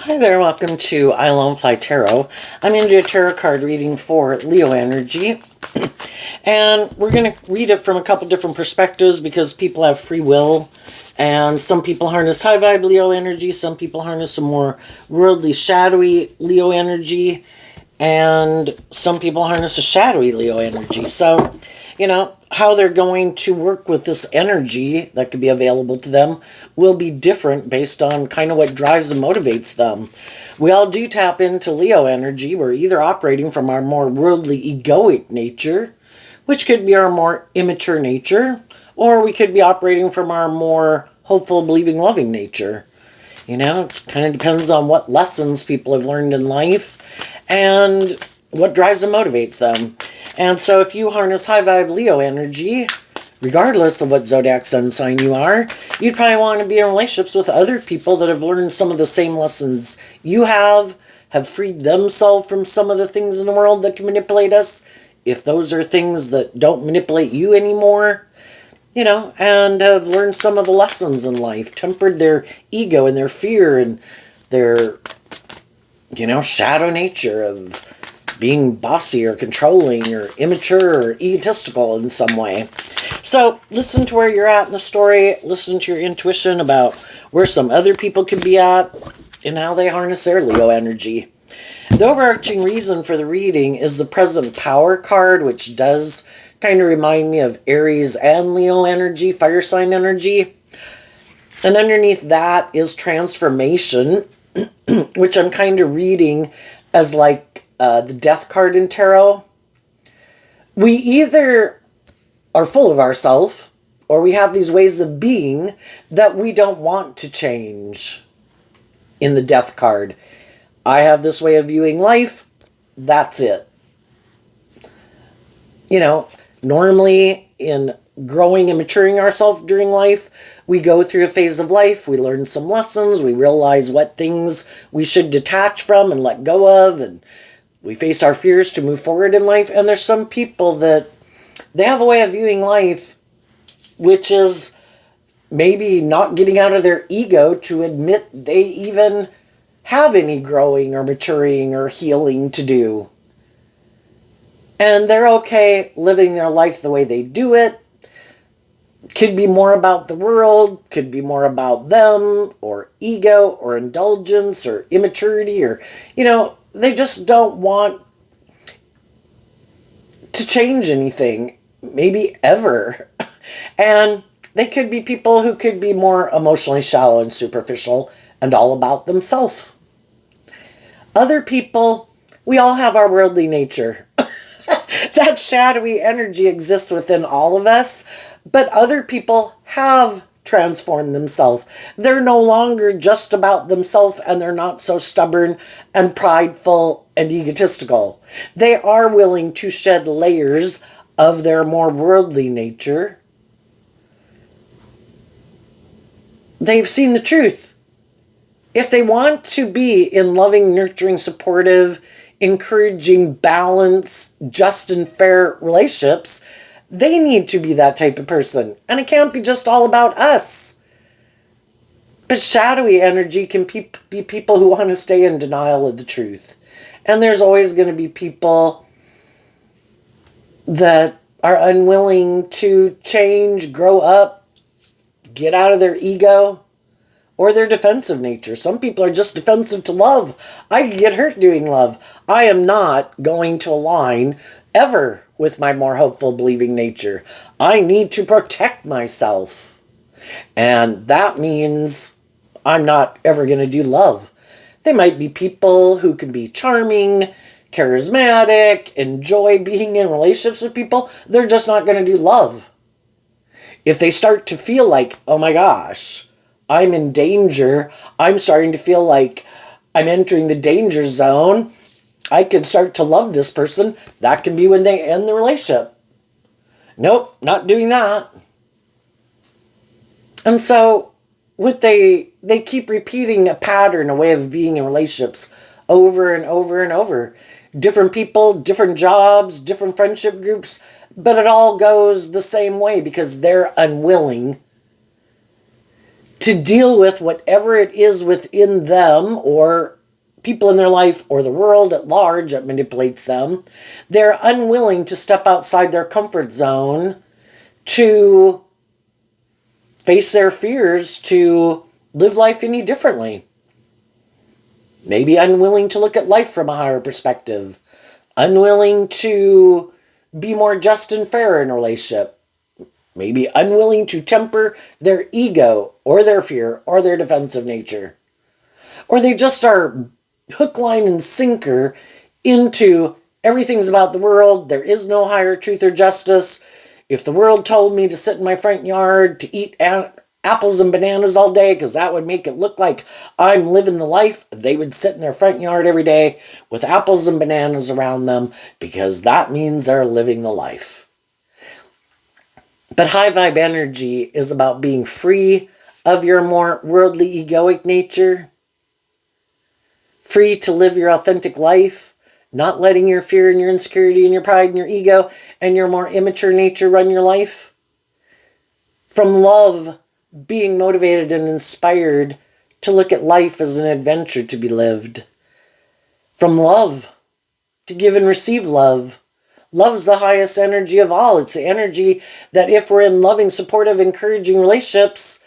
Hi there, welcome to I Lone Fly Tarot. I'm going to do a tarot card reading for Leo energy. And we're going to read it from a couple different perspectives because people have free will. And some people harness high vibe Leo energy, some people harness some more worldly, shadowy Leo energy, and some people harness a shadowy Leo energy. So, how they're going to work with this energy that could be available to them will be different based on kind of what drives and motivates them. We all do tap into Leo energy. We're either operating from our more worldly, egoic nature, which could be our more immature nature, or we could be operating from our more hopeful, believing, loving nature. It kind of depends on what lessons people have learned in life and what drives and motivates them. And so if you harness high vibe Leo energy, regardless of what zodiac sun sign you are, you'd probably want to be in relationships with other people that have learned some of the same lessons you have freed themselves from some of the things in the world that can manipulate us, if those are things that don't manipulate you anymore, and have learned some of the lessons in life, tempered their ego and their fear and their, shadow nature of being bossy or controlling or immature or egotistical in some way. So listen to where you're at in the story, listen to your intuition about where some other people could be at and how they harness their Leo energy. The overarching reason for the reading is the Present Power card, which does kind of remind me of Aries and Leo energy, fire sign energy. And underneath that is transformation, which I'm kind of reading as like the Death card in tarot. We either are full of ourselves or we have these ways of being that we don't want to change in the Death card. I have this way of viewing life. That's it. Normally in growing and maturing ourselves during life, we go through a phase of life, we learn some lessons, we realize what things we should detach from and let go of, and we face our fears to move forward in life. And there's some people that they have a way of viewing life which is maybe not getting out of their ego to admit they even have any growing or maturing or healing to do. And they're okay living their life the way they do it. Could be more about the world, could be more about them, or ego, or indulgence, or immaturity, or, they just don't want to change anything, maybe ever. And they could be people who could be more emotionally shallow and superficial and all about themselves. Other people, we all have our worldly nature. That shadowy energy exists within all of us, but other people have transformed themselves. They're no longer just about themselves, and they're not so stubborn and prideful and egotistical. They are willing to shed layers of their more worldly nature. They've seen the truth. If they want to be in loving, nurturing, supportive, encouraging, balanced, just and fair relationships, they need to be that type of person. And it can't be just all about us. But shadowy energy can be people who want to stay in denial of the truth. And there's always going to be people that are unwilling to change, grow up, get out of their ego, or their defensive nature. Some people are just defensive to love. I get hurt doing love. I am not going to align ever with my more hopeful, believing nature. I need to protect myself. And that means I'm not ever going to do love. They might be people who can be charming, charismatic, enjoy being in relationships with people. They're just not going to do love. If they start to feel like, oh my gosh, I'm in danger, I'm starting to feel like I'm entering the danger zone, I can start to love this person, that can be when they end the relationship. Nope, not doing that. And so they keep repeating a pattern, a way of being in relationships over and over and over. Different people, different jobs, different friendship groups, but it all goes the same way because they're unwilling to deal with whatever it is within them or people in their life or the world at large that manipulates them. They're unwilling to step outside their comfort zone to face their fears, to live life any differently. Maybe unwilling to look at life from a higher perspective. Unwilling to be more just and fair in a relationship. Maybe unwilling to temper their ego or their fear or their defensive nature. Or they just are hook, line, and sinker into everything's about the world. There is no higher truth or justice. If the world told me to sit in my front yard to eat apples and bananas all day because that would make it look like I'm living the life, they would sit in their front yard every day with apples and bananas around them because that means they're living the life. But high vibe energy is about being free of your more worldly egoic nature, free to live your authentic life, not letting your fear and your insecurity and your pride and your ego and your more immature nature run your life. From love, being motivated and inspired to look at life as an adventure to be lived. From love, to give and receive love. Love's the highest energy of all. It's the energy that if we're in loving, supportive, encouraging relationships,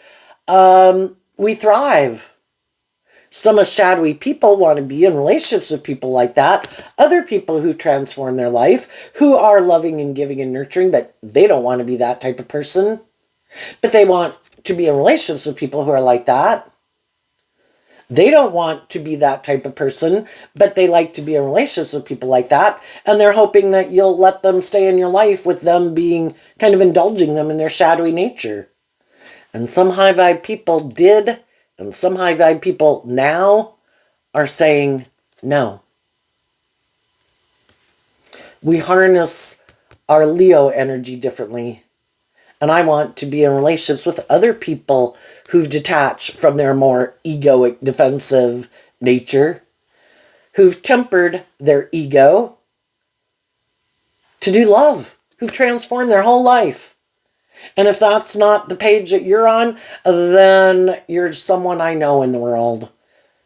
we thrive. Some of shadowy people want to be in relationships with people like that. Other people who transform their life, who are loving and giving and nurturing, but they don't want to be that type of person. But they want to be in relationships with people who are like that. They don't want to be that type of person, but they like to be in relationships with people like that. And they're hoping that you'll let them stay in your life with them being kind of indulging them in their shadowy nature. And some high vibe people did, and some high vibe people now are saying no. We harness our Leo energy differently. And I want to be in relationships with other people who've detached from their more egoic, defensive nature, who've tempered their ego to do love, who've transformed their whole life. And if that's not the page that you're on, then you're someone I know in the world.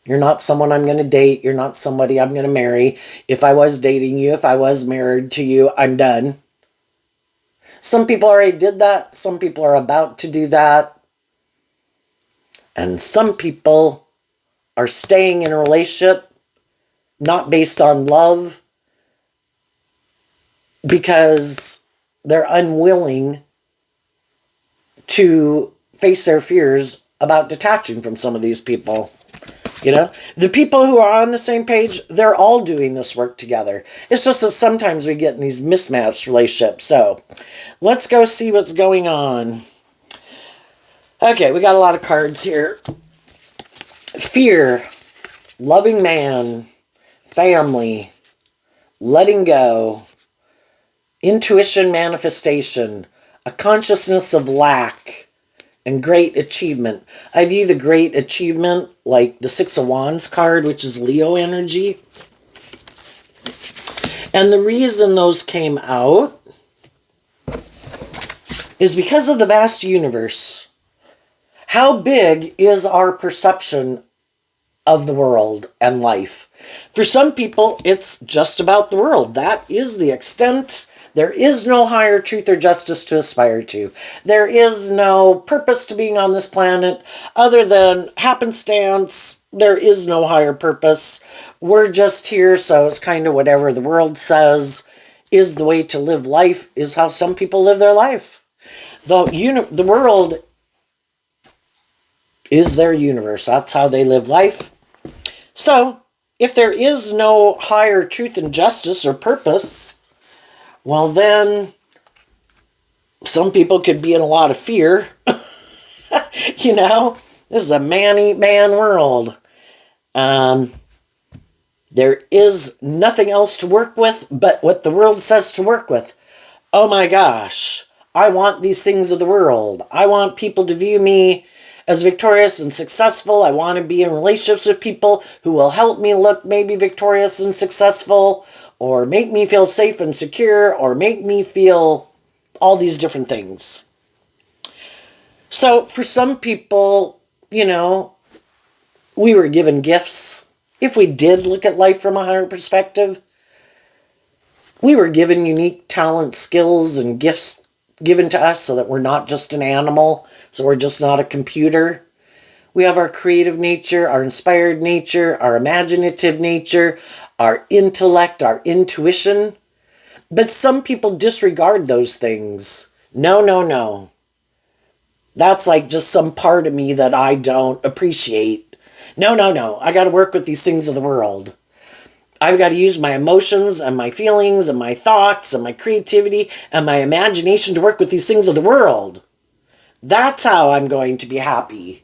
You're not someone I'm going to date. You're not somebody I'm going to marry. If I was dating you, if I was married to you, I'm done. Some people already did that. Some people are about to do that. And some people are staying in a relationship not based on love because they're unwilling to face their fears about detaching from some of these people. You know, the people who are on the same page, they're all doing this work together. It's just that sometimes we get in these mismatched relationships. So let's go see what's going on. Okay, we got a lot of cards here. Fear, loving man, family, letting go, intuition manifestation, a consciousness of lack, and great achievement. I view the great achievement like the Six of Wands card, which is Leo energy. And the reason those came out is because of the vast universe. How big is our perception of the world and life? For some people, it's just about the world. That is the extent. There is no higher truth or justice to aspire to. There is no purpose to being on this planet other than happenstance. There is no higher purpose. We're just here, so it's kind of whatever the world says is the way to live life, is how some people live their life. The world is their universe. That's how they live life. So, if there is no higher truth and justice or purpose, well then, some people could be in a lot of fear. You know, this is a man-eat-man world. There is nothing else to work with but what the world says to work with. Oh my gosh, I want these things of the world. I want people to view me as victorious and successful. I want to be in relationships with people who will help me look maybe victorious and successful, or make me feel safe and secure, or make me feel all these different things. So for some people, you know, we were given gifts, if we did look at life from a higher perspective, we were given unique talent, skills, and gifts given to us so that we're not just an animal, so we're just not a computer. We have our creative nature, our inspired nature, our imaginative nature, our intellect, our intuition. But some people disregard those things. No, no, no. That's like just some part of me that I don't appreciate. No, no, no. I got to work with these things of the world. I've got to use my emotions and my feelings and my thoughts and my creativity and my imagination to work with these things of the world. That's how I'm going to be happy.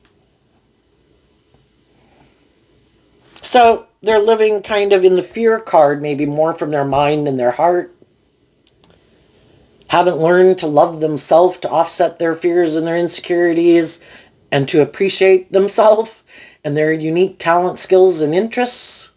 So they're living kind of in the fear card, maybe more from their mind and their heart. Haven't learned to love themselves, to offset their fears and their insecurities, and to appreciate themselves and their unique talent, skills, and interests.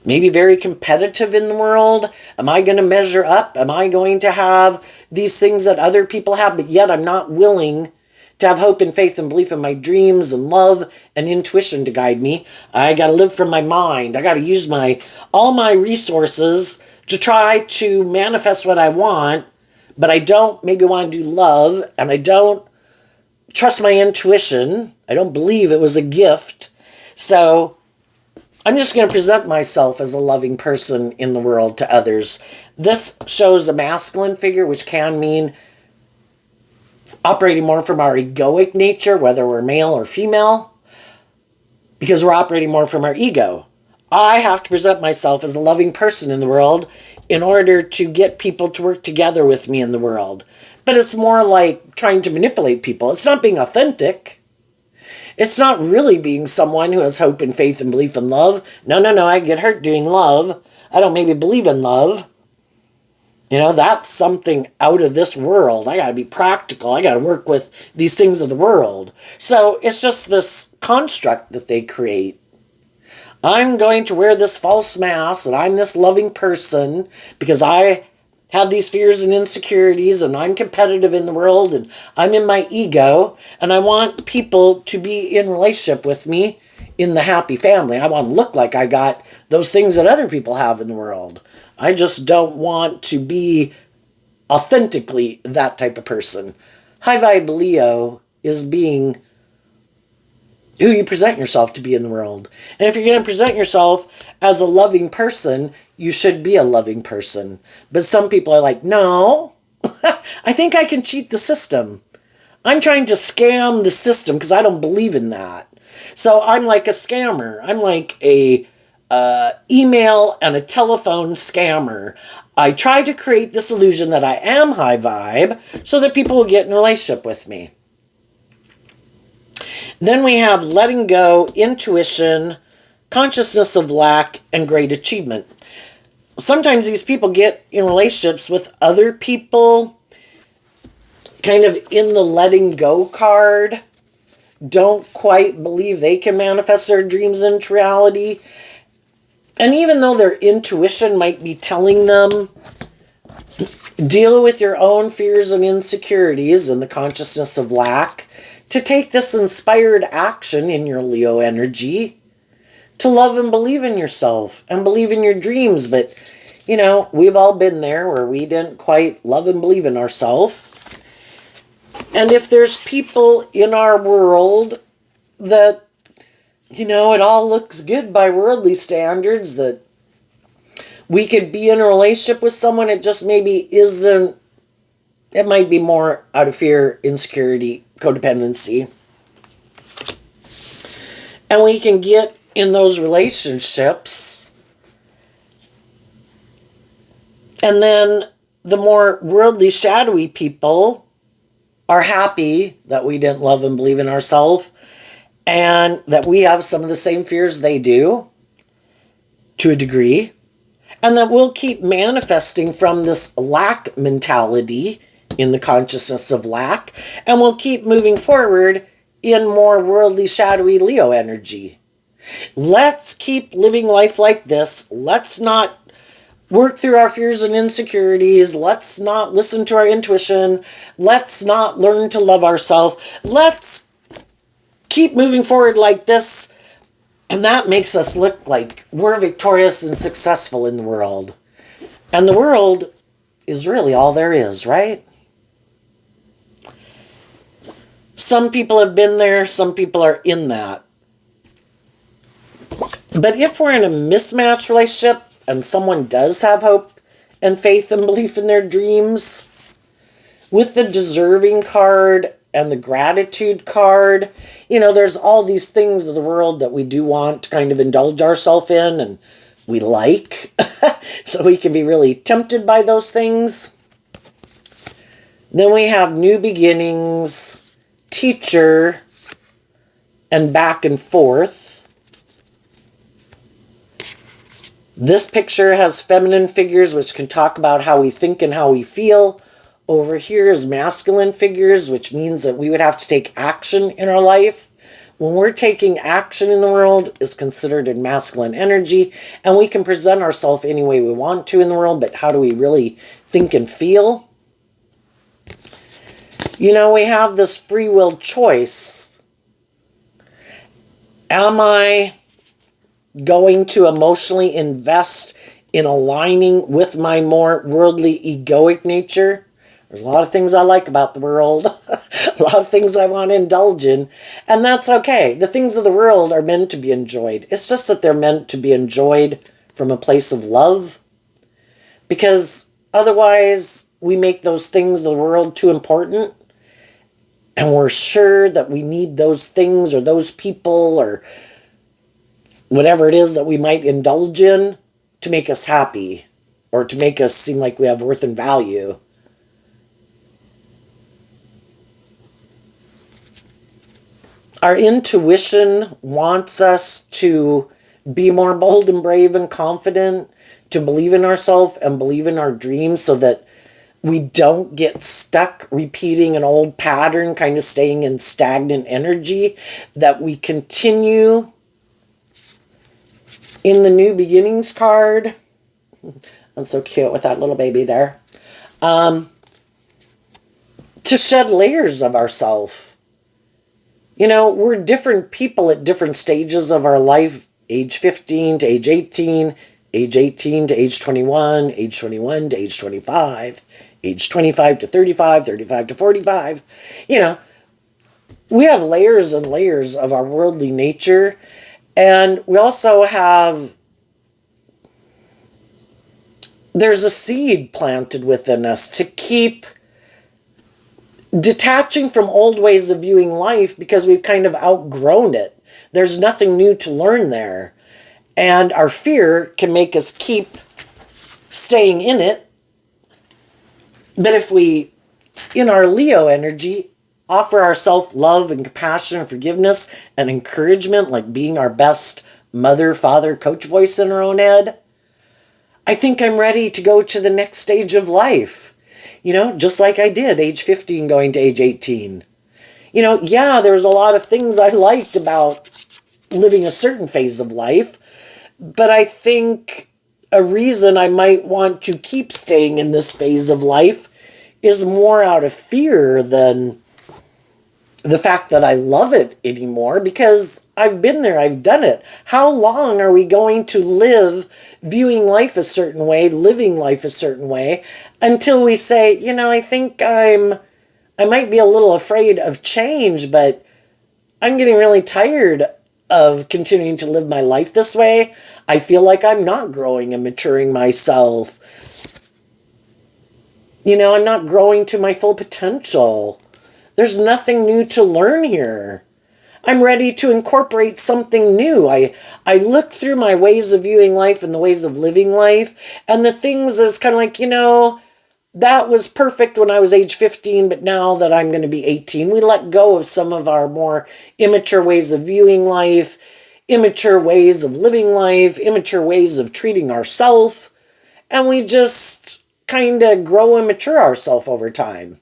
Maybe very competitive in the world. Am I going to measure up? Am I going to have these things that other people have, but yet I'm not willing to have hope and faith and belief in my dreams and love and intuition to guide me? I got to live from my mind. I got to use all my resources to try to manifest what I want, but I don't maybe want to do love, and I don't trust my intuition. I don't believe it was a gift. So I'm just going to present myself as a loving person in the world to others. This shows a masculine figure, which can mean operating more from our egoic nature, whether we're male or female, because we're operating more from our ego. I have to present myself as a loving person in the world in order to get people to work together with me in the world. But it's more like trying to manipulate people. It's not being authentic. It's not really being someone who has hope and faith and belief in love. No, no, no, I get hurt doing love. I don't maybe believe in love. You know, that's something out of this world. I got to be practical. I got to work with these things of the world. So it's just this construct that they create. I'm going to wear this false mask and I'm this loving person because I have these fears and insecurities and I'm competitive in the world and I'm in my ego and I want people to be in relationship with me in the happy family. I want to look like I got those things that other people have in the world. I just don't want to be authentically that type of person. High vibe Leo is being who you present yourself to be in the world. And if you're going to present yourself as a loving person, you should be a loving person. But some people are like, no, I think I can cheat the system. I'm trying to scam the system because I don't believe in that. So I'm like a scammer. I'm like a email and a telephone scammer. I try to create this illusion that I am high vibe so that people will get in a relationship with me. Then we have letting go, intuition, consciousness of lack, and great achievement. Sometimes these people get in relationships with other people, kind of in the letting go card, don't quite believe they can manifest their dreams into reality. And even though their intuition might be telling them, deal with your own fears and insecurities and the consciousness of lack, to take this inspired action in your Leo energy, to love and believe in yourself and believe in your dreams. But, you know, we've all been there where we didn't quite love and believe in ourselves. And if there's people in our world that, you know, it all looks good by worldly standards, that we could be in a relationship with someone, it just maybe isn't, it might be more out of fear, insecurity, codependency. And we can get in those relationships. And then the more worldly, shadowy people are happy that we didn't love and believe in ourselves and that we have some of the same fears they do to a degree. And that we'll keep manifesting from this lack mentality in the consciousness of lack, and we'll keep moving forward in more worldly, shadowy Leo energy. Let's keep living life like this. Let's not work through our fears and insecurities. Let's not listen to our intuition. Let's not learn to love ourselves. Let's keep moving forward like this, and that makes us look like we're victorious and successful in the world. And the world is really all there is, right? Some people have been there, some people are in that. But if we're in a mismatched relationship and someone does have hope and faith and belief in their dreams, with the deserving card and the gratitude card, there's all these things of the world that we do want to kind of indulge ourselves in and we like. So we can be really tempted by those things. Then we have new beginnings, teacher, and back and forth. This picture has feminine figures, which can talk about how we think and how we feel. Over here is masculine figures, which means that we would have to take action in our life. When we're taking action in the world, is considered in masculine energy, and we can present ourselves any way we want to in the world, but how do we really think and feel? We have this free will choice. Am I going to emotionally invest in aligning with my more worldly egoic nature? There's a lot of things I like about the world, a lot of things I want to indulge in, and that's okay. The things of the world are meant to be enjoyed. It's just that they're meant to be enjoyed from a place of love, because otherwise we make those things of the world too important, and we're sure that we need those things or those people or whatever it is that we might indulge in to make us happy or to make us seem like we have worth and value. Our intuition wants us to be more bold and brave and confident, to believe in ourselves and believe in our dreams so that we don't get stuck repeating an old pattern, kind of staying in stagnant energy, that we continue in the new beginnings card. That's so cute with that little baby there. To shed layers of ourselves. We're different people at different stages of our life. Age 15 to age 18, age 18 to age 21, age 21 to age 25, age 25 to 35, 35 to 45. We have layers and layers of our worldly nature. And we also have, there's a seed planted within us to keep detaching from old ways of viewing life because we've kind of outgrown it. There's nothing new to learn there. And our fear can make us keep staying in it. But if we, in our Leo energy, offer ourselves love and compassion and forgiveness and encouragement, like being our best mother, father, coach voice in our own head, I think I'm ready to go to the next stage of life. Just like I did, age 15 going to age 18. There's a lot of things I liked about living a certain phase of life, but I think a reason I might want to keep staying in this phase of life is more out of fear than the fact that I love it anymore, because I've been there, I've done it. How long are we going to live viewing life a certain way, living life a certain way, until we say, I think I might be a little afraid of change, but I'm getting really tired of continuing to live my life this way. I feel like I'm not growing and maturing myself. I'm not growing to my full potential. There's nothing new to learn here. I'm ready to incorporate something new. I look through my ways of viewing life and the ways of living life, and the things is kind of like, that was perfect when I was age 15, but now that I'm going to be 18, we let go of some of our more immature ways of viewing life, immature ways of living life, immature ways of treating ourselves, and we just kind of grow and mature ourselves over time.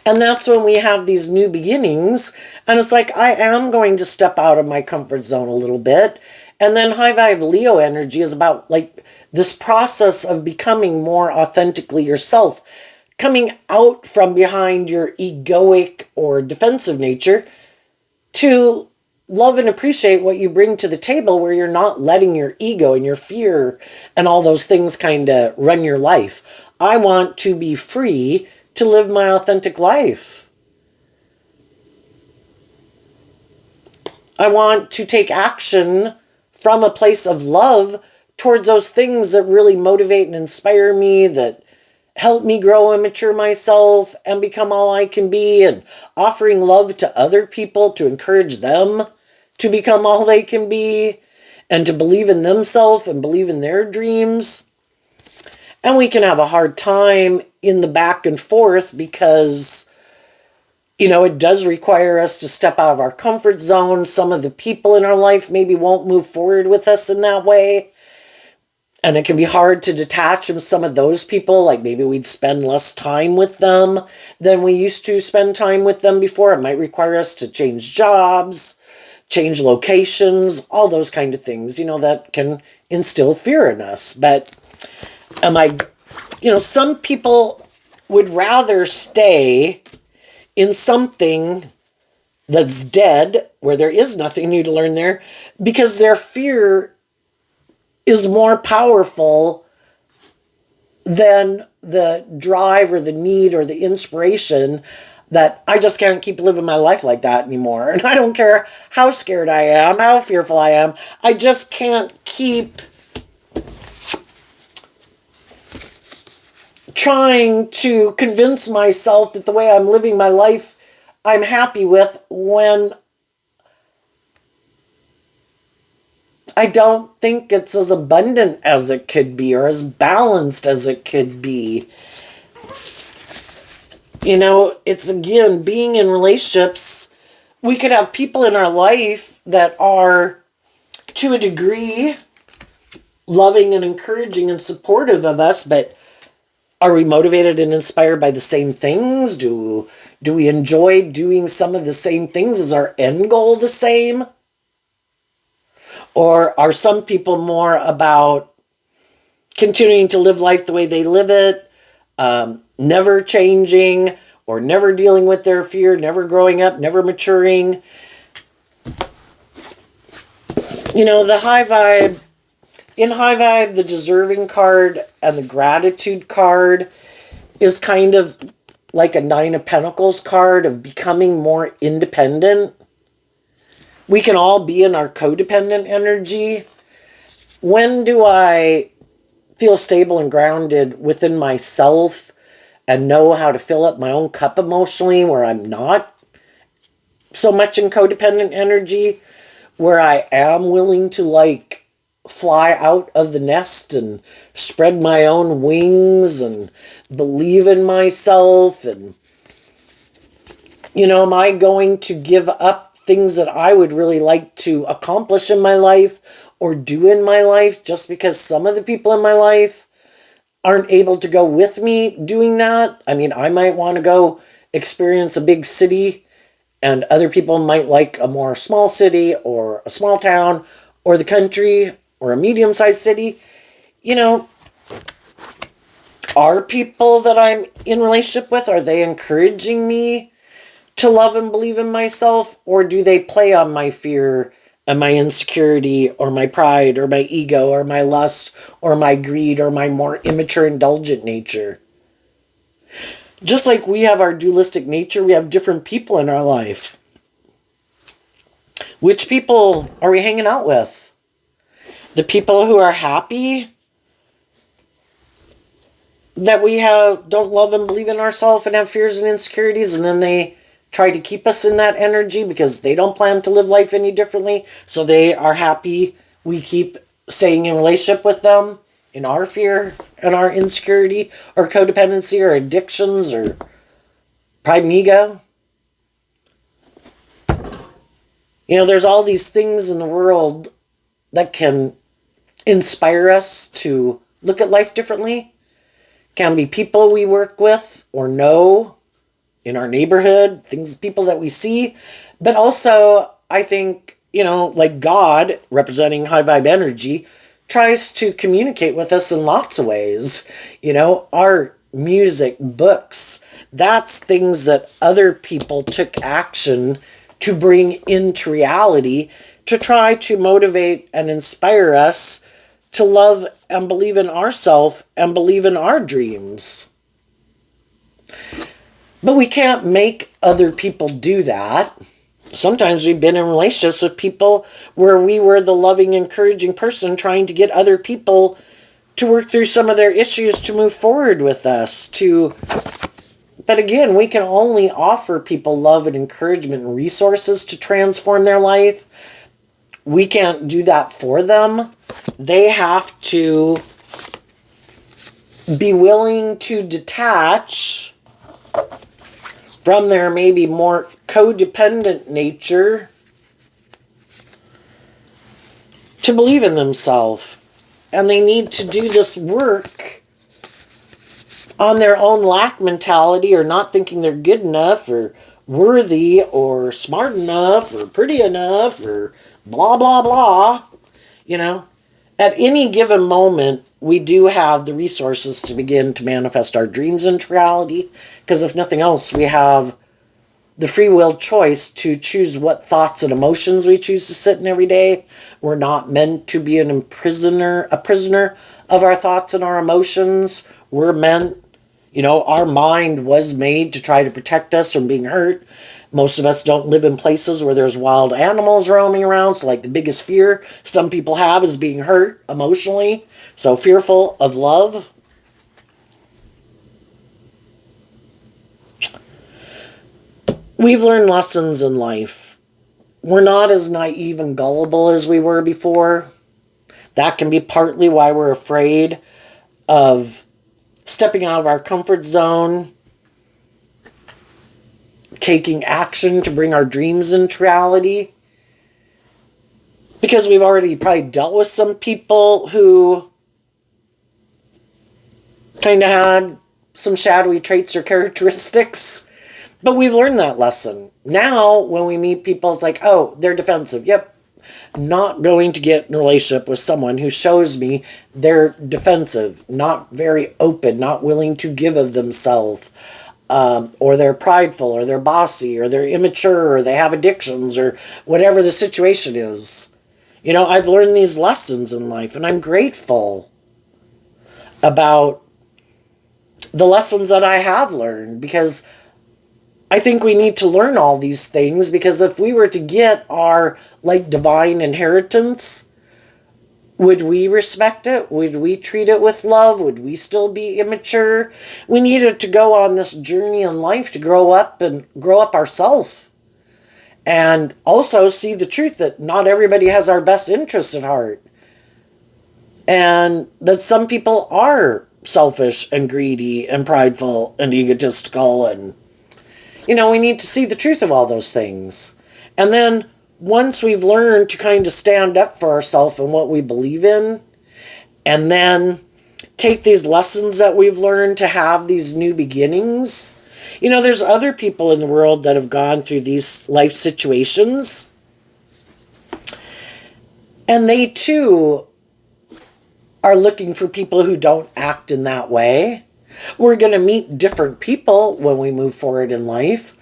And that's when we have these new beginnings, and it's like I am going to step out of my comfort zone a little bit. And then high vibe Leo energy is about like this process of becoming more authentically yourself, coming out from behind your egoic or defensive nature to love and appreciate what you bring to the table, where you're not letting your ego and your fear and all those things kind of run your life. I want to be free to live my authentic life. I want to take action from a place of love towards those things that really motivate and inspire me, that help me grow and mature myself and become all I can be, and offering love to other people to encourage them to become all they can be and to believe in themselves and believe in their dreams. And we can have a hard time in the back and forth because, it does require us to step out of our comfort zone. Some of the people in our life maybe won't move forward with us in that way. And it can be hard to detach from some of those people. Like maybe we'd spend less time with them than we used to spend time with them before. It might require us to change jobs, change locations, all those kind of things, that can instill fear in us. But some people would rather stay in something that's dead, where there is nothing new to learn there, because their fear is more powerful than the drive or the need or the inspiration that I just can't keep living my life like that anymore. And I don't care how scared I am, how fearful I am. I just can't keep trying to convince myself that the way I'm living my life I'm happy with, when I don't think it's as abundant as it could be or as balanced as it could be. It's again, being in relationships, we could have people in our life that are, to a degree, loving and encouraging and supportive of us, but are we motivated and inspired by the same things? Do we enjoy doing some of the same things? Is our end goal the same? Or are some people more about continuing to live life the way they live it, never changing, or never dealing with their fear, never growing up, never maturing? The high vibe, in high vibe, the deserving card and the gratitude card is kind of like a Nine of Pentacles card of becoming more independent. We can all be in our codependent energy. When do I feel stable and grounded within myself and know how to fill up my own cup emotionally, where I'm not so much in codependent energy, where I am willing to fly out of the nest and spread my own wings and believe in myself? And, am I going to give up things that I would really like to accomplish in my life or do in my life just because some of the people in my life aren't able to go with me doing that? I might want to go experience a big city, and other people might like a more small city or a small town or the country or a medium-sized city. Are people that I'm in relationship with, are they encouraging me to love and believe in myself, or do they play on my fear and my insecurity or my pride or my ego or my lust or my greed or my more immature, indulgent nature? Just like we have our dualistic nature, we have different people in our life. Which people are we hanging out with? The people who are happy that we don't love and believe in ourselves and have fears and insecurities, and then they try to keep us in that energy because they don't plan to live life any differently, so they are happy we keep staying in relationship with them in our fear and our insecurity or codependency or addictions or pride and ego. There's all these things in the world that can inspire us to look at life differently. Can be people we work with or know in our neighborhood, people that we see. But also, I think, like God, representing high vibe energy, tries to communicate with us in lots of ways. Art, music, books, that's things that other people took action to bring into reality to try to motivate and inspire us to love and believe in ourselves and believe in our dreams. But we can't make other people do that. Sometimes we've been in relationships with people where we were the loving, encouraging person trying to get other people to work through some of their issues to move forward with us. But again, we can only offer people love and encouragement and resources to transform their life. We can't do that for them. They have to be willing to detach from their maybe more codependent nature to believe in themselves. And they need to do this work on their own lack mentality, or not thinking they're good enough or worthy or smart enough or pretty enough or blah, blah, blah. At any given moment, we do have the resources to begin to manifest our dreams into reality, because if nothing else, we have the free will choice to choose what thoughts and emotions we choose to sit in every day. We're not meant to be a prisoner of our thoughts and our emotions. We're meant, our mind was made to try to protect us from being hurt. Most of us don't live in places where there's wild animals roaming around. So like the biggest fear some people have is being hurt emotionally. So fearful of love. We've learned lessons in life. We're not as naive and gullible as we were before. That can be partly why we're afraid of stepping out of our comfort zone, taking action to bring our dreams into reality. Because we've already probably dealt with some people who kind of had some shadowy traits or characteristics. But we've learned that lesson. Now, when we meet people, it's like, oh, they're defensive. Yep. Not going to get in a relationship with someone who shows me they're defensive, not very open, not willing to give of themselves, or they're prideful, or they're bossy, or they're immature, or they have addictions, or whatever the situation is. I've learned these lessons in life, and I'm grateful about the lessons that I have learned, because I think we need to learn all these things, because if we were to get our divine inheritance, would we respect it? Would we treat it with love? Would we still be immature? We needed to go on this journey in life to grow up ourselves. And also see the truth that not everybody has our best interests at heart. And that some people are selfish and greedy and prideful and egotistical, and we need to see the truth of all those things. And then once we've learned to kind of stand up for ourselves and what we believe in, and then take these lessons that we've learned to have these new beginnings. There's other people in the world that have gone through these life situations, and they too are looking for people who don't act in that way. We're going to meet different people when we move forward in life.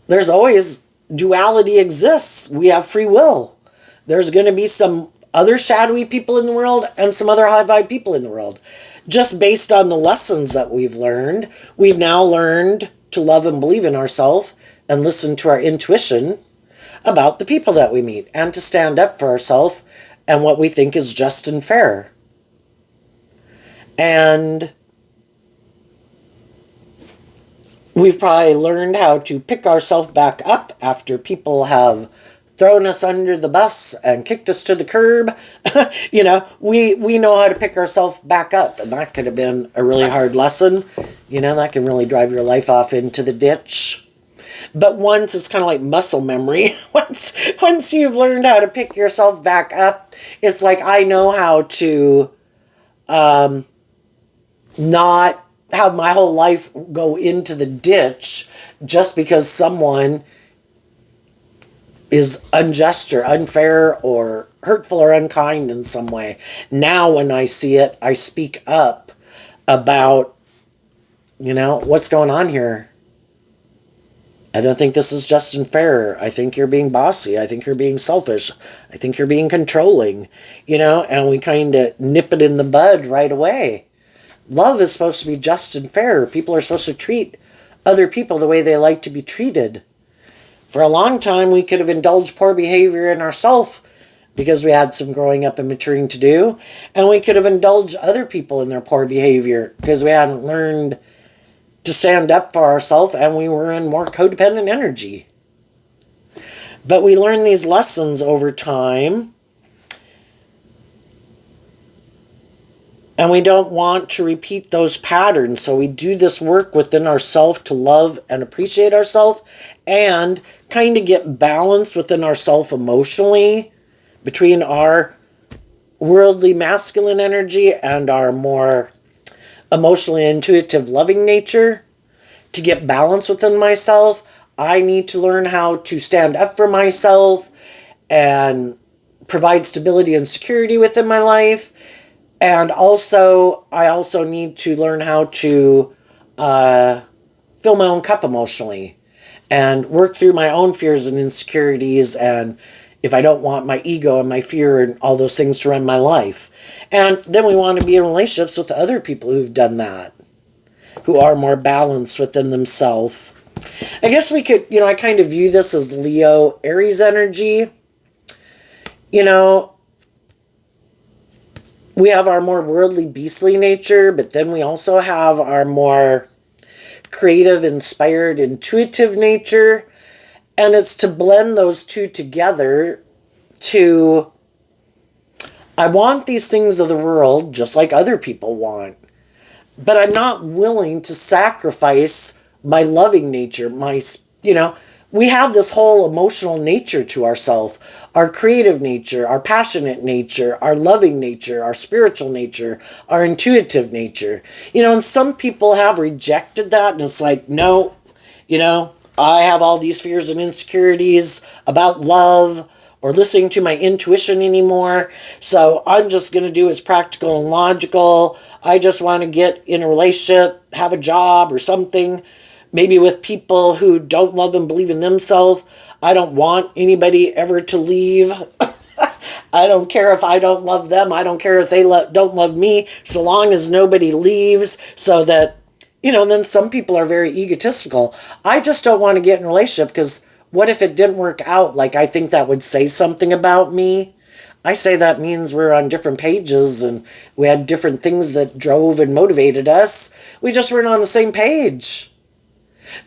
There's always duality exists. We have free will. There's going to be some other shadowy people in the world and some other high vibe people in the world. Just based on the lessons that we've learned, we've now learned to love and believe in ourselves and listen to our intuition about the people that we meet, and to stand up for ourselves and what we think is just and fair. And we've probably learned how to pick ourselves back up after people have thrown us under the bus and kicked us to the curb. We know how to pick ourselves back up. And that could have been a really hard lesson. That can really drive your life off into the ditch. But once it's kind of like muscle memory. Once you've learned how to pick yourself back up, it's like I know how to not have my whole life go into the ditch just because someone is unjust or unfair or hurtful or unkind in some way. Now when I see it, I speak up about, what's going on here. I don't think this is just and fair. I think you're being bossy. I think you're being selfish. I think you're being controlling, and we kind of nip it in the bud right away. Love is supposed to be just and fair. People are supposed to treat other people the way they like to be treated. For a long time, we could have indulged poor behavior in ourselves because we had some growing up and maturing to do, and we could have indulged other people in their poor behavior because we hadn't learned to stand up for ourselves and we were in more codependent energy. But we learn these lessons over time, and we don't want to repeat those patterns. So we do this work within ourselves to love and appreciate ourselves and kind of get balanced within ourselves emotionally between our worldly masculine energy and our more emotionally intuitive loving nature. To get balance within myself, I need to learn how to stand up for myself and provide stability and security within my life. And also, I also need to learn how to fill my own cup emotionally and work through my own fears and insecurities, and if I don't want my ego and my fear and all those things to run my life. And then we want to be in relationships with other people who've done that, who are more balanced within themselves. I guess we could, I kind of view this as Leo Aries energy. We have our more worldly, beastly nature, but then we also have our more creative, inspired, intuitive nature. And it's to blend those two together to, I want these things of the world just like other people want, but I'm not willing to sacrifice my loving nature, we have this whole emotional nature to ourselves, our creative nature, our passionate nature, our loving nature, our spiritual nature, our intuitive nature. And some people have rejected that, and it's like, no, I have all these fears and insecurities about love or listening to my intuition anymore. So I'm just going to do what's practical and logical. I just want to get in a relationship, have a job or something, maybe with people who don't love and believe in themselves. I don't want anybody ever to leave. I don't care if I don't love them. I don't care if they don't love me, so long as nobody leaves, so that, then some people are very egotistical. I just don't want to get in a relationship because what if it didn't work out? Like, I think that would say something about me. I say that means we're on different pages and we had different things that drove and motivated us. We just weren't on the same page.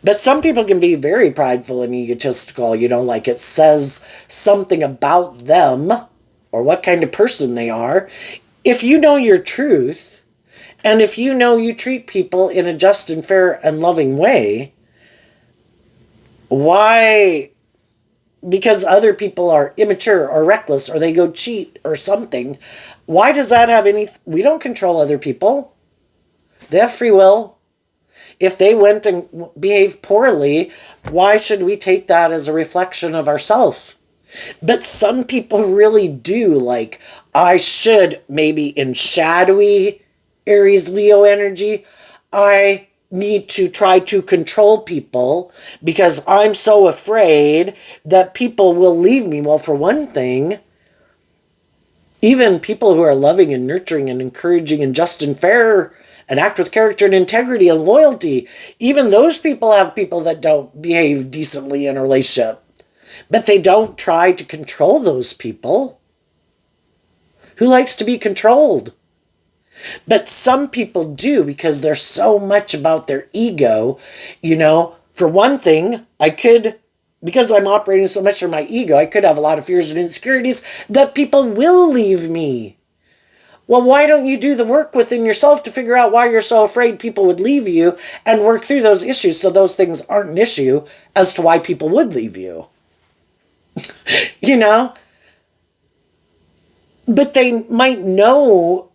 But some people can be very prideful and egotistical, like it says something about them or what kind of person they are. If you know your truth, and if you know you treat people in a just and fair and loving way, why? Because other people are immature or reckless or they go cheat or something, why does that have any? We don't control other people. They have free will. If they went and behaved poorly, why should we take that as a reflection of ourselves? But some people really do. Like, I should, maybe in shadowy Aries Leo energy, I need to try to control people because I'm so afraid that people will leave me. Well, for one thing, even people who are loving and nurturing and encouraging and just and fair and act with character and integrity and loyalty, even those people have people that don't behave decently in a relationship. But they don't try to control those people. Who likes to be controlled? But some people do because they're so much about their ego. For one thing, because I'm operating so much from my ego, I could have a lot of fears and insecurities that people will leave me. Well, why don't you do the work within yourself to figure out why you're so afraid people would leave you and work through those issues so those things aren't an issue as to why people would leave you? But they might know,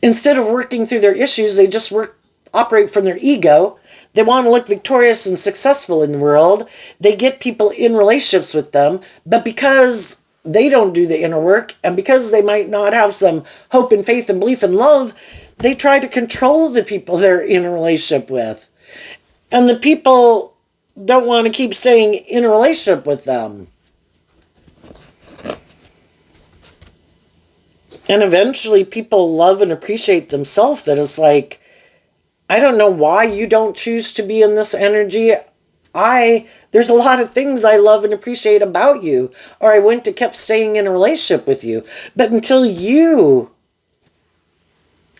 instead of working through their issues, they just operate from their ego. They want to look victorious and successful in the world. They get people in relationships with them, but because they don't do the inner work, and because they might not have some hope and faith and belief and love, they try to control the people they're in a relationship with. And the people don't want to keep staying in a relationship with them. And eventually people love and appreciate themselves, that it's like, I don't know why you don't choose to be in this energy. There's a lot of things I love and appreciate about you, or I wouldn't have kept staying in a relationship with you. But until you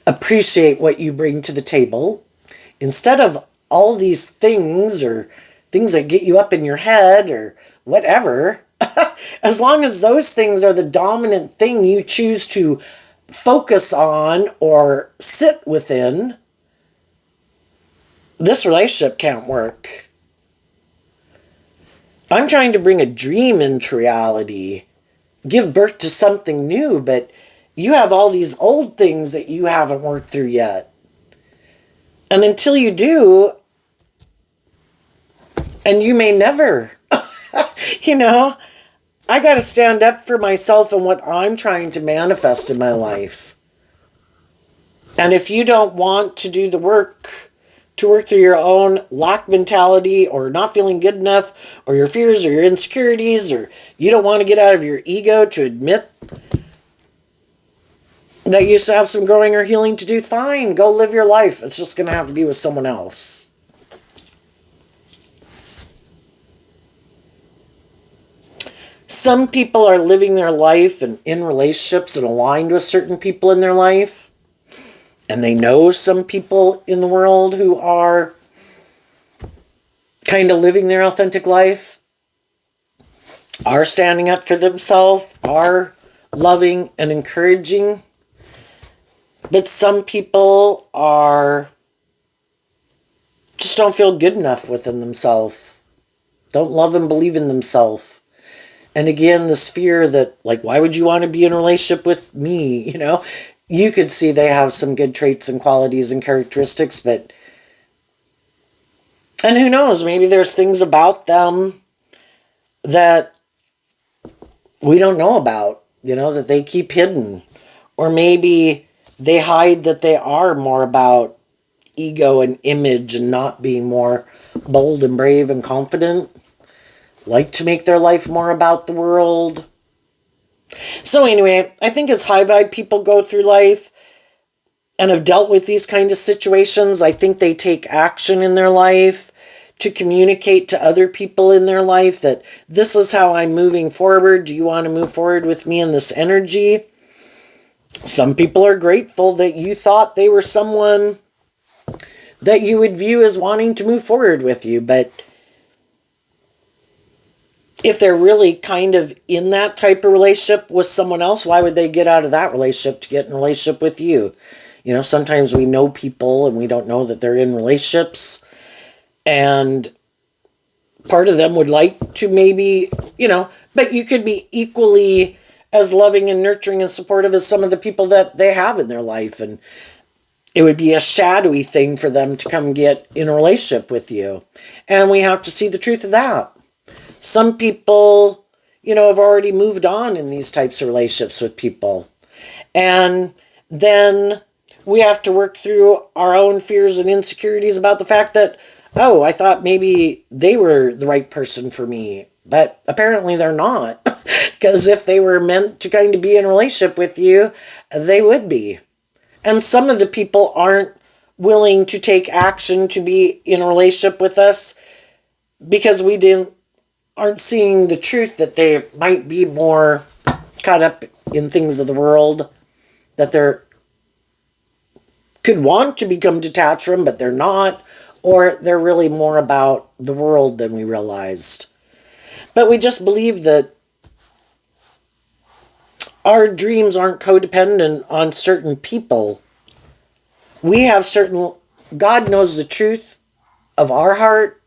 appreciate what you bring to the table, instead of all these things or things that get you up in your head or whatever, as long as those things are the dominant thing you choose to focus on or sit within, this relationship can't work. I'm trying to bring a dream into reality, give birth to something new, but you have all these old things that you haven't worked through yet. And until you do, and you may never, I got to stand up for myself and what I'm trying to manifest in my life. And if you don't want to do the work, to work through your own lack mentality or not feeling good enough or your fears or your insecurities, or you don't want to get out of your ego to admit that you still have some growing or healing to do, fine, go live your life. It's just going to have to be with someone else. Some people are living their life and in relationships and aligned with certain people in their life. And they know some people in the world who are kind of living their authentic life, are standing up for themselves, are loving and encouraging. But some people just don't feel good enough within themselves, don't love and believe in themselves. And again, this fear that, like, why would you want to be in a relationship with me? You could see they have some good traits and qualities and characteristics, and who knows, maybe there's things about them that we don't know about, that they keep hidden. Or maybe they hide that they are more about ego and image and not being more bold and brave and confident, like to make their life more about the world. So anyway, I think as high vibe people go through life and have dealt with these kind of situations, I think they take action in their life to communicate to other people in their life that this is how I'm moving forward. Do you want to move forward with me in this energy? Some people are grateful that you thought they were someone that you would view as wanting to move forward with you, but if they're really kind of in that type of relationship with someone else, why would they get out of that relationship to get in a relationship with you? Sometimes we know people and we don't know that they're in relationships. And part of them would like to maybe, but you could be equally as loving and nurturing and supportive as some of the people that they have in their life. And it would be a shadowy thing for them to come get in a relationship with you. And we have to see the truth of that. Some people, have already moved on in these types of relationships with people. And then we have to work through our own fears and insecurities about the fact that, oh, I thought maybe they were the right person for me. But apparently they're not. Because if they were meant to kind of be in a relationship with you, they would be. And some of the people aren't willing to take action to be in a relationship with us because we aren't seeing the truth that they might be more caught up in things of the world, that they're could want to become detached from, but they're not, or they're really more about the world than we realized. But we just believe that our dreams aren't codependent on certain people. We have God knows the truth of our heart,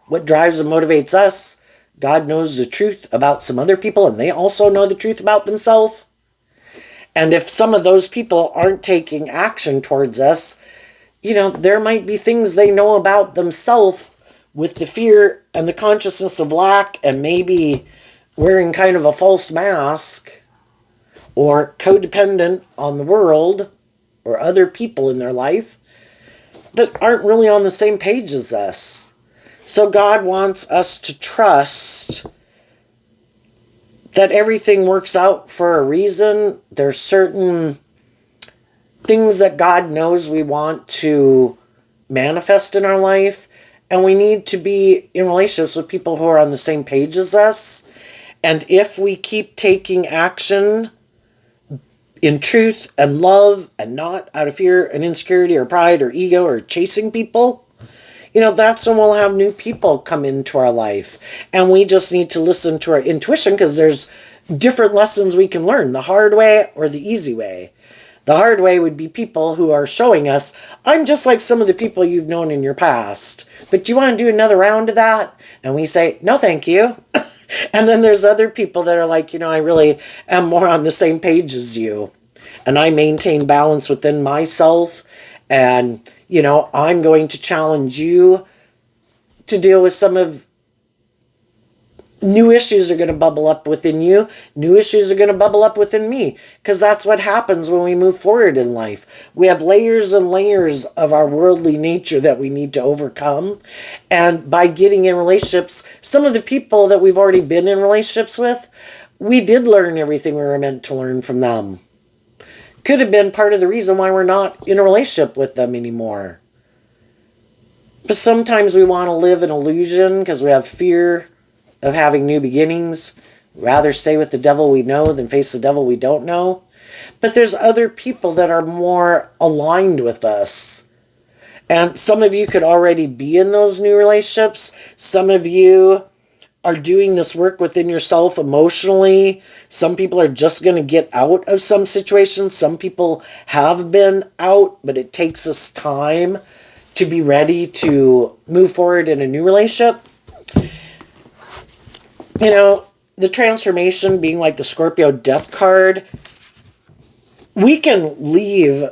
what drives and motivates us. God knows the truth about some other people, and they also know the truth about themselves. And if some of those people aren't taking action towards us, there might be things they know about themselves with the fear and the consciousness of lack, and maybe wearing kind of a false mask or codependent on the world or other people in their life. that aren't really on the same page as us. So God wants us to trust that everything works out for a reason. There's certain things that God knows we want to manifest in our life, and we need to be in relationships with people who are on the same page as us. And if we keep taking action in truth and love and not out of fear and insecurity or pride or ego or chasing people, that's when we'll have new people come into our life. And we just need to listen to our intuition, because there's different lessons we can learn, the hard way or the easy way. The hard way would be people who are showing us, I'm just like some of the people you've known in your past, but do you want to do another round of that? And we say, no, thank you. And then there's other people that are like, I really am more on the same page as you. And I maintain balance within myself. And, I'm going to challenge you to deal with some of new issues are going to bubble up within you. New issues are going to bubble up within me, because that's what happens when we move forward in life. We have layers and layers of our worldly nature that we need to overcome. And by getting in relationships, some of the people that we've already been in relationships with, we did learn everything we were meant to learn from them. Could have been part of the reason why we're not in a relationship with them anymore. But sometimes we want to live an illusion because we have fear of having new beginnings. Rather stay with the devil we know than face the devil we don't know. But there's other people that are more aligned with us. And some of you could already be in those new relationships. Some of you are doing this work within yourself emotionally. Some people are just going to get out of some situations. Some people have been out, but it takes us time to be ready to move forward in a new relationship. The transformation being like the Scorpio death card, we can leave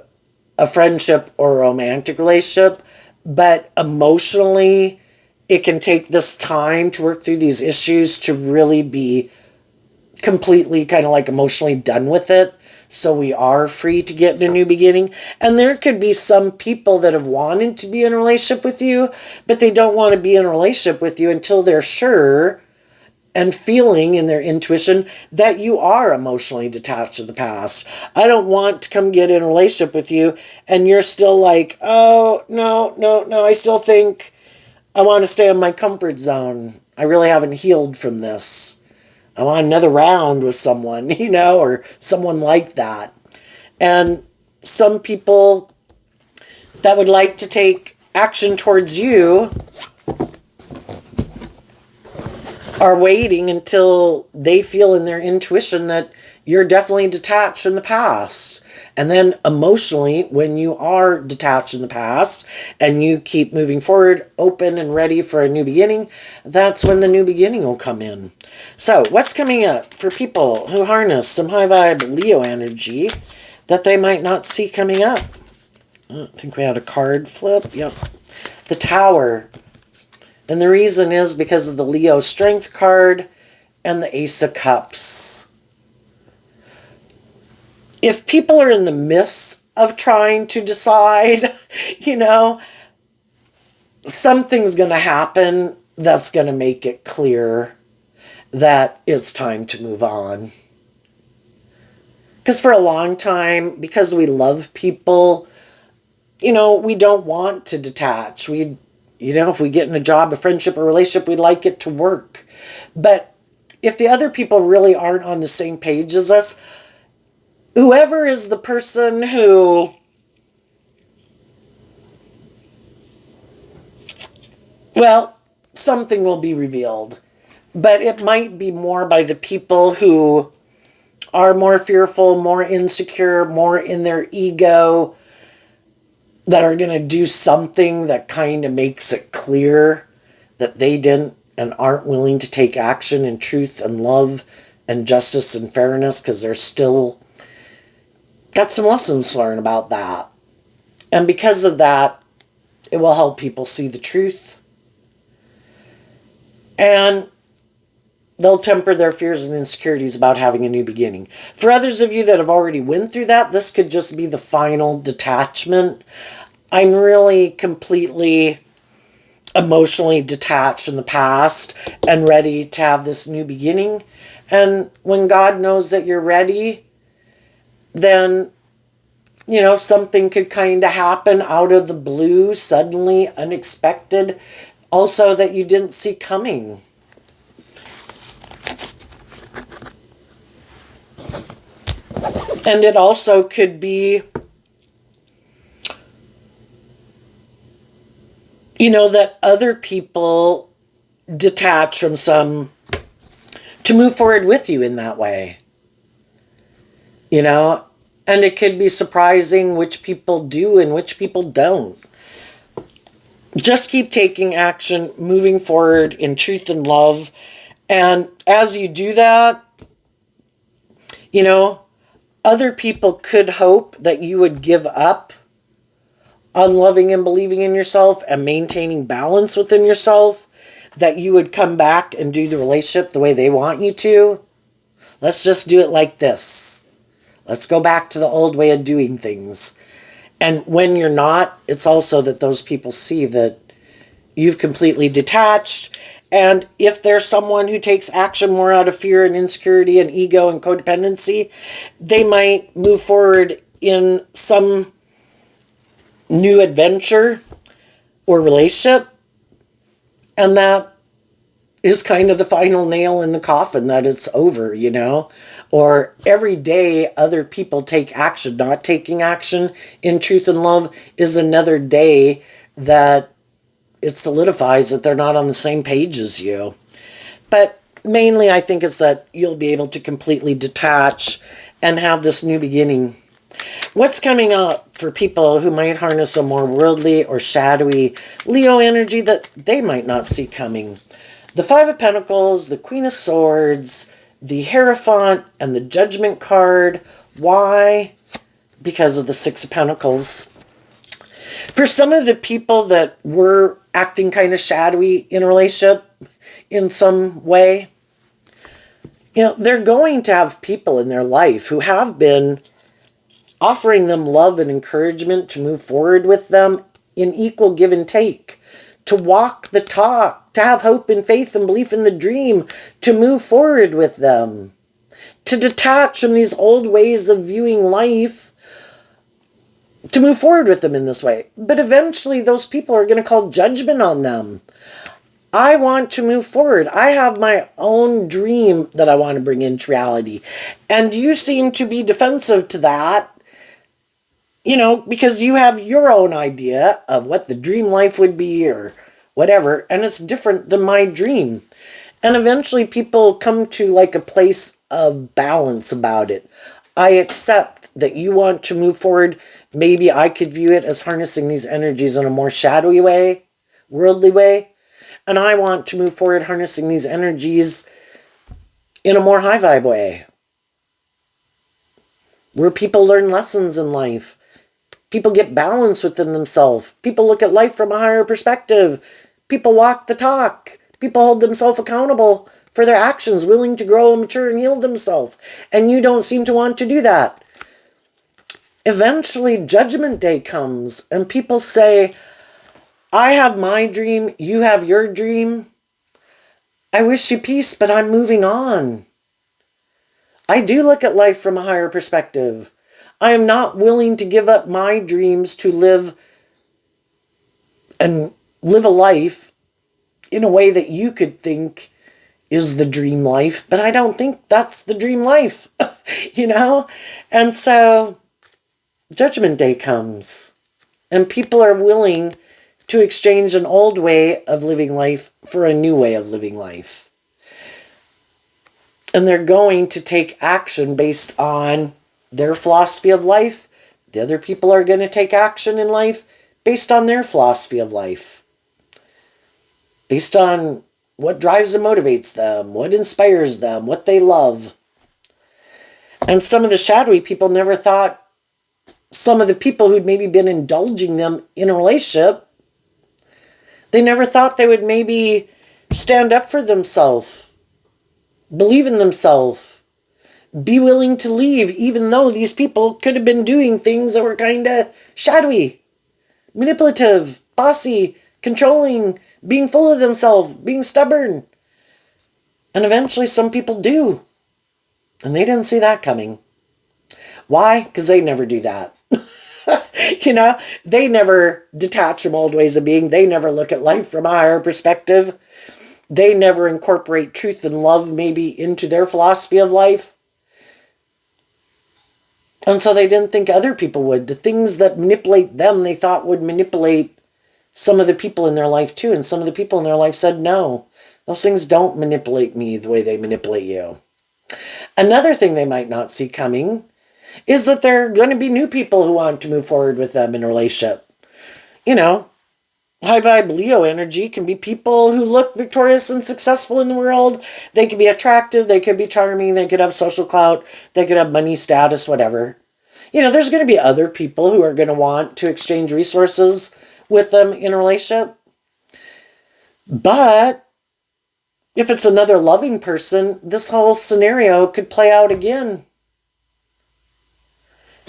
a friendship or a romantic relationship, but emotionally, it can take this time to work through these issues to really be completely kind of like emotionally done with it. So we are free to get in a new beginning. And there could be some people that have wanted to be in a relationship with you, but they don't want to be in a relationship with you until they're sure and feeling in their intuition that you are emotionally detached to the past. I don't want to come get in a relationship with you and you're still like, oh, no, I still think I want to stay in my comfort zone. I really haven't healed from this. I want another round with someone, or someone like that. And some people that would like to take action towards you are waiting until they feel in their intuition that you're definitely detached in the past. And then emotionally, when you are detached in the past and you keep moving forward, open and ready for a new beginning, that's when the new beginning will come in. So what's coming up for people who harness some high vibe Leo energy that they might not see coming up? I think we had a card flip. Yep. The Tower. And the reason is because of the Leo Strength card and the Ace of Cups. If people are in the midst of trying to decide, something's going to happen that's going to make it clear that it's time to move on. Because for a long time, because we love people, we don't want to detach. If we get in a job, a friendship, a relationship, we'd like it to work. But if the other people really aren't on the same page as us, whoever is the person who something will be revealed. But it might be more by the people who are more fearful, more insecure, more in their ego, that are going to do something that kind of makes it clear that they didn't and aren't willing to take action in truth and love and justice and fairness, because they're still got some lessons to learn about that. And because of that, it will help people see the truth. And they'll temper their fears and insecurities about having a new beginning. For others of you that have already went through that, this could just be the final detachment. I'm really completely emotionally detached from the past and ready to have this new beginning. And when God knows that you're ready, then, something could kind of happen out of the blue, suddenly, unexpected, also that you didn't see coming. And it also could be, that other people detach from to move forward with you in that way. And it could be surprising which people do and which people don't. Just keep taking action, moving forward in truth and love. And as you do that, other people could hope that you would give up on loving and believing in yourself and maintaining balance within yourself, that you would come back and do the relationship the way they want you to. Let's just do it like this. Let's go back to the old way of doing things. And when you're not, it's also that those people see that you've completely detached. And if there's someone who takes action more out of fear and insecurity and ego and codependency, they might move forward in some new adventure or relationship. And that is kind of the final nail in the coffin, that it's over, Or every day other people take action. Not taking action in truth and love is another day that it solidifies that they're not on the same page as you. But mainly I think it's that you'll be able to completely detach and have this new beginning. What's coming up for people who might harness a more worldly or shadowy Leo energy that they might not see coming? The Five of Pentacles, the Queen of Swords, the Hierophant, and the Judgment card. Why? Because of the Six of Pentacles. For some of the people that were acting kind of shadowy in a relationship in some way, they're going to have people in their life who have been offering them love and encouragement to move forward with them in equal give and take, to walk the talk, to have hope and faith and belief in the dream, to move forward with them, to detach from these old ways of viewing life, to move forward with them in this way. But eventually those people are going to call judgment on them. I want to move forward. I have my own dream that I want to bring into reality. And you seem to be defensive to that, because you have your own idea of what the dream life would be or whatever, and it's different than my dream. And eventually people come to like a place of balance about it. I accept that you want to move forward. Maybe I could view it as harnessing these energies in a more shadowy way, worldly way. And I want to move forward harnessing these energies in a more high vibe way, where people learn lessons in life. People get balance within themselves. People look at life from a higher perspective. People walk the talk. People hold themselves accountable for their actions, willing to grow and mature and heal themselves. And you don't seem to want to do that. Eventually, Judgment Day comes and people say, I have my dream, you have your dream. I wish you peace, but I'm moving on. I do look at life from a higher perspective. I am not willing to give up my dreams to live a life in a way that you could think is the dream life, but I don't think that's the dream life, And so Judgment Day comes, and people are willing to exchange an old way of living life for a new way of living life. And they're going to take action based on their philosophy of life. The other people are going to take action in life based on their philosophy of life. Based on what drives and motivates them, what inspires them, what they love. And some of the shadowy people never thought, some of the people who'd maybe been indulging them in a relationship, they never thought they would maybe stand up for themselves, believe in themselves, be willing to leave, even though these people could have been doing things that were kind of shadowy. manipulative, bossy, controlling, being full of themselves, being stubborn. And eventually some people do. And they didn't see that coming. Why? Because they never do that. They never detach from old ways of being. They never look at life from a higher perspective. They never incorporate truth and love maybe into their philosophy of life. And so they didn't think other people would. The things that manipulate them, they thought would manipulate some of the people in their life too. And some of the people in their life said, no, those things don't manipulate me the way they manipulate you. Another thing they might not see coming is that there are going to be new people who want to move forward with them in a relationship. High vibe Leo energy can be people who look victorious and successful in the world. They could be attractive, they could be charming, they could have social clout, they could have money, status, whatever. There's going to be other people who are going to want to exchange resources with them in a relationship. But if it's another loving person, this whole scenario could play out again.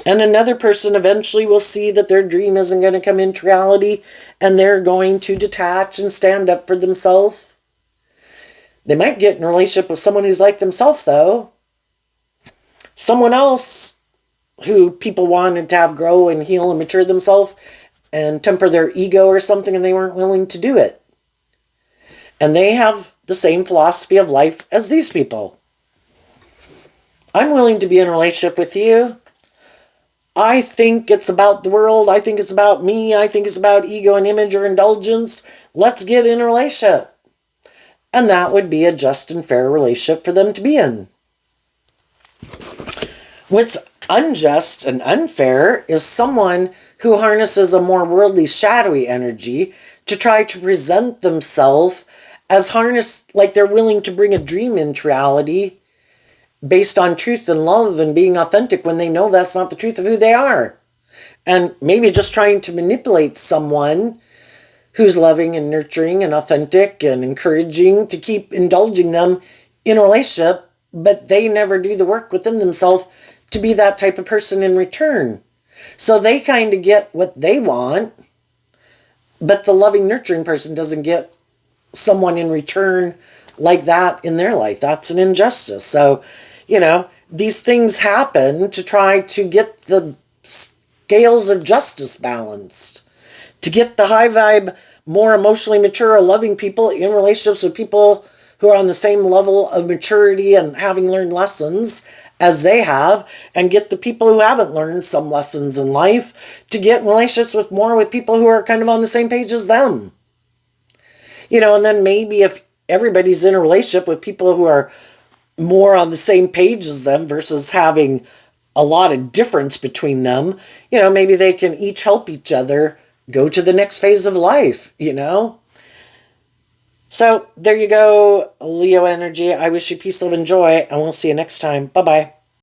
And another person eventually will see that their dream isn't going to come into reality and they're going to detach and stand up for themselves. They might get in a relationship with someone who's like themselves, though. Someone else who people wanted to have grow and heal and mature themselves and temper their ego or something, and they weren't willing to do it. And they have the same philosophy of life as these people. I'm willing to be in a relationship with you. I think it's about the world. I think it's about me. I think it's about ego and image or indulgence. Let's get in a relationship. And that would be a just and fair relationship for them to be in. What's unjust and unfair is someone who harnesses a more worldly, shadowy energy to try to present themselves as harnessed, like they're willing to bring a dream into reality based on truth and love and being authentic when they know that's not the truth of who they are. And maybe just trying to manipulate someone who's loving and nurturing and authentic and encouraging to keep indulging them in a relationship, but they never do the work within themselves to be that type of person in return. So they kind of get what they want, but the loving, nurturing person doesn't get someone in return like that in their life. That's an injustice. So, these things happen to try to get the scales of justice balanced, to get the high vibe, more emotionally mature, loving people in relationships with people who are on the same level of maturity and having learned lessons as they have, and get the people who haven't learned some lessons in life to get in relationships with people who are kind of on the same page as them. And then maybe if everybody's in a relationship with people who are more on the same page as them versus having a lot of difference between them, maybe they can each help each other go to the next phase of life, So there you go, Leo energy. I wish you peace, love, and joy, and we'll see you next time. Bye-bye.